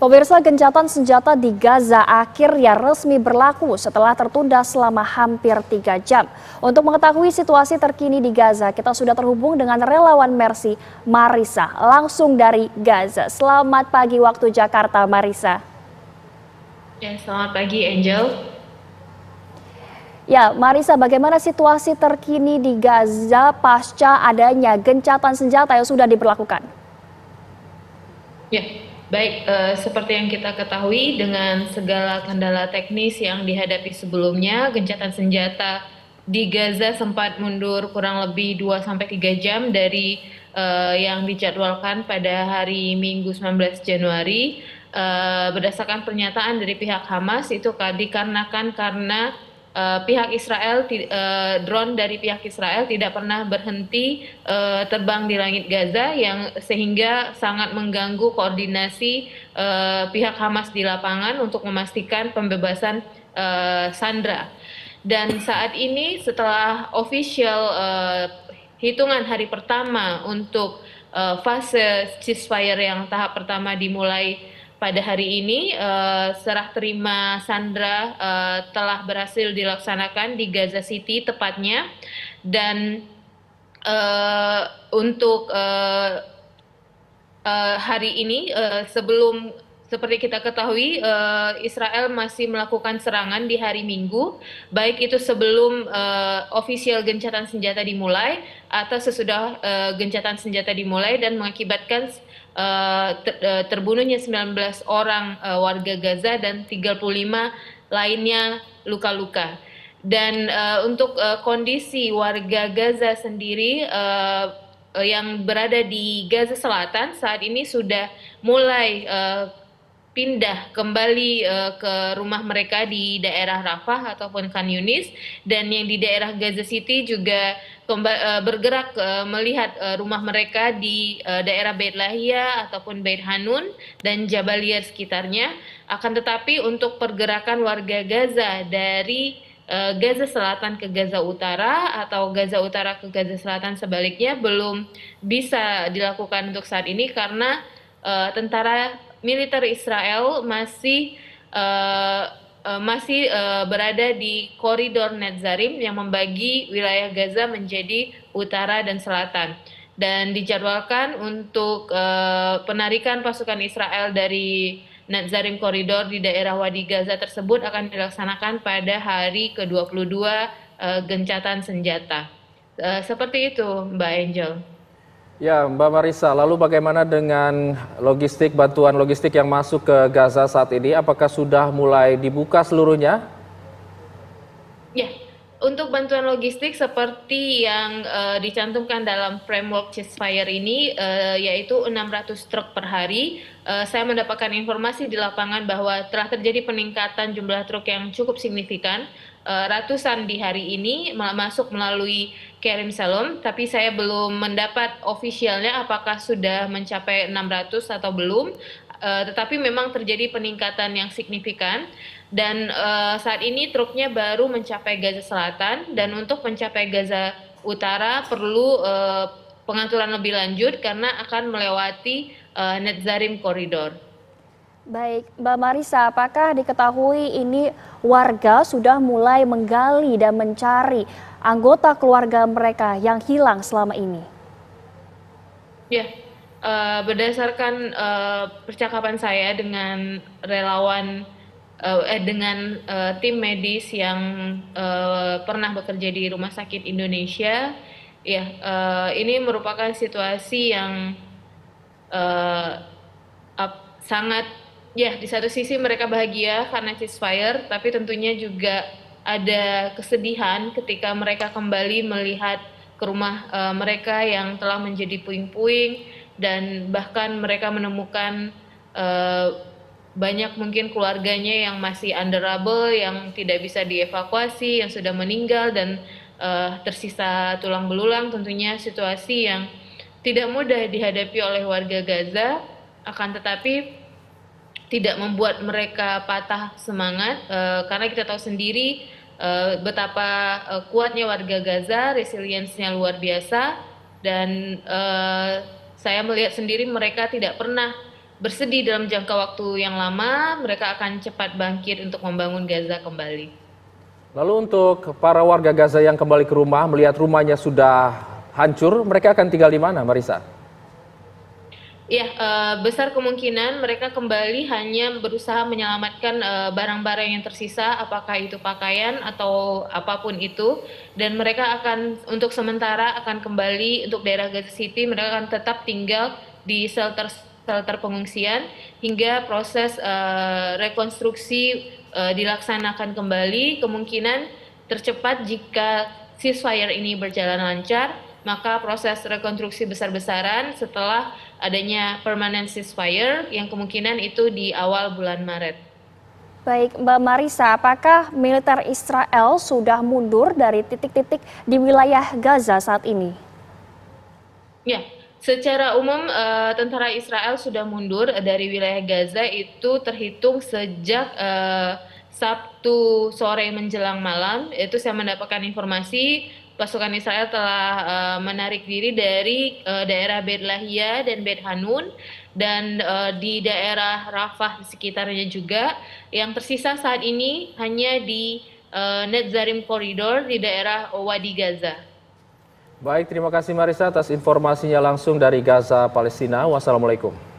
Pemirsa, gencatan senjata di Gaza akhirnya resmi berlaku setelah tertunda selama hampir 3 jam. Untuk mengetahui situasi terkini di Gaza, kita sudah terhubung dengan relawan Mercy Marisa langsung dari Gaza. Selamat pagi waktu Jakarta, Marisa. Ya, selamat pagi Angel. Ya, Marisa, bagaimana situasi terkini di Gaza pasca adanya gencatan senjata yang sudah diberlakukan? Ya, baik, seperti yang kita ketahui dengan segala kendala teknis yang dihadapi sebelumnya, gencatan senjata di Gaza sempat mundur kurang lebih 2-3 jam dari yang dijadwalkan pada hari Minggu 19 Januari. Berdasarkan pernyataan dari pihak Hamas itu dikarenakan karena pihak Israel, drone dari pihak Israel tidak pernah berhenti terbang di langit Gaza yang sehingga sangat mengganggu koordinasi pihak Hamas di lapangan untuk memastikan pembebasan sandera. Dan saat ini setelah official hitungan hari pertama untuk fase ceasefire yang tahap pertama dimulai pada hari ini, serah terima sandera telah berhasil dilaksanakan di Gaza City tepatnya, dan untuk hari ini sebelum seperti kita ketahui, Israel masih melakukan serangan di hari Minggu, baik itu sebelum official gencatan senjata dimulai atau sesudah gencatan senjata dimulai, dan mengakibatkan terbunuhnya 19 orang warga Gaza dan 35 lainnya luka-luka. Dan untuk kondisi warga Gaza sendiri yang berada di Gaza Selatan saat ini sudah mulai pindah kembali ke rumah mereka di daerah Rafah ataupun Khan Yunis, dan yang di daerah Gaza City juga bergerak melihat rumah mereka di daerah Beit Lahia ataupun Beit Hanun dan Jabalia sekitarnya. Akan tetapi untuk pergerakan warga Gaza dari Gaza Selatan ke Gaza Utara atau Gaza Utara ke Gaza Selatan sebaliknya belum bisa dilakukan untuk saat ini karena tentara militer Israel masih berada di koridor Netzarim yang membagi wilayah Gaza menjadi utara dan selatan, dan dijadwalkan untuk penarikan pasukan Israel dari Netzarim koridor di daerah Wadi Gaza tersebut akan dilaksanakan pada hari ke-22 gencatan senjata. Seperti itu, Mbak Angel. Ya, Mbak Marisa, lalu bagaimana dengan logistik, bantuan logistik yang masuk ke Gaza saat ini? Apakah sudah mulai dibuka seluruhnya? Ya, untuk bantuan logistik seperti yang dicantumkan dalam framework ceasefire ini, yaitu 600 truk per hari. Saya mendapatkan informasi di lapangan bahwa telah terjadi peningkatan jumlah truk yang cukup signifikan. Ratusan di hari ini masuk melalui Karim Salom, tapi saya belum mendapat ofisialnya apakah sudah mencapai 600 atau belum. Tetapi memang terjadi peningkatan yang signifikan, dan saat ini truknya baru mencapai Gaza Selatan, dan untuk mencapai Gaza Utara perlu pengaturan lebih lanjut karena akan melewati Netzarim koridor. Baik, Mbak Marisa, apakah diketahui ini warga sudah mulai menggali dan mencari anggota keluarga mereka yang hilang selama ini? Ya, berdasarkan percakapan saya dengan relawan, dengan tim medis yang pernah bekerja di Rumah Sakit Indonesia, ya, ini merupakan situasi yang sangat, ya, di satu sisi mereka bahagia karena ceasefire, tapi tentunya juga ada kesedihan ketika mereka kembali melihat ke rumah mereka yang telah menjadi puing-puing, dan bahkan mereka menemukan banyak mungkin keluarganya yang masih vulnerable, yang tidak bisa dievakuasi, yang sudah meninggal dan tersisa tulang belulang. Tentunya situasi yang tidak mudah dihadapi oleh warga Gaza, akan tetapi tidak membuat mereka patah semangat, karena kita tahu sendiri betapa kuatnya warga Gaza, resiliensinya luar biasa, dan saya melihat sendiri mereka tidak pernah bersedih dalam jangka waktu yang lama, mereka akan cepat bangkit untuk membangun Gaza kembali. Lalu untuk para warga Gaza yang kembali ke rumah, melihat rumahnya sudah hancur, mereka akan tinggal di mana, Marisa? Ya, besar kemungkinan mereka kembali hanya berusaha menyelamatkan barang-barang yang tersisa, apakah itu pakaian atau apapun itu, dan mereka akan untuk sementara akan kembali untuk daerah Gaza City, mereka akan tetap tinggal di shelter pengungsian hingga proses rekonstruksi dilaksanakan kembali. Kemungkinan tercepat jika ceasefire ini berjalan lancar, maka proses rekonstruksi besar-besaran setelah adanya permanent ceasefire yang kemungkinan itu di awal bulan Maret. Baik, Mbak Marisa, apakah militer Israel sudah mundur dari titik-titik di wilayah Gaza saat ini? Ya, secara umum tentara Israel sudah mundur dari wilayah Gaza itu terhitung sejak Sabtu sore menjelang malam. Itu saya mendapatkan informasi pasukan Israel telah menarik diri dari daerah Bet Lahia dan Bet Hanun, dan di daerah Rafah di sekitarnya juga. Yang tersisa saat ini hanya di Netzarim Corridor di daerah Wadi Gaza. Baik, terima kasih Marisa atas informasinya langsung dari Gaza, Palestina. Wassalamualaikum.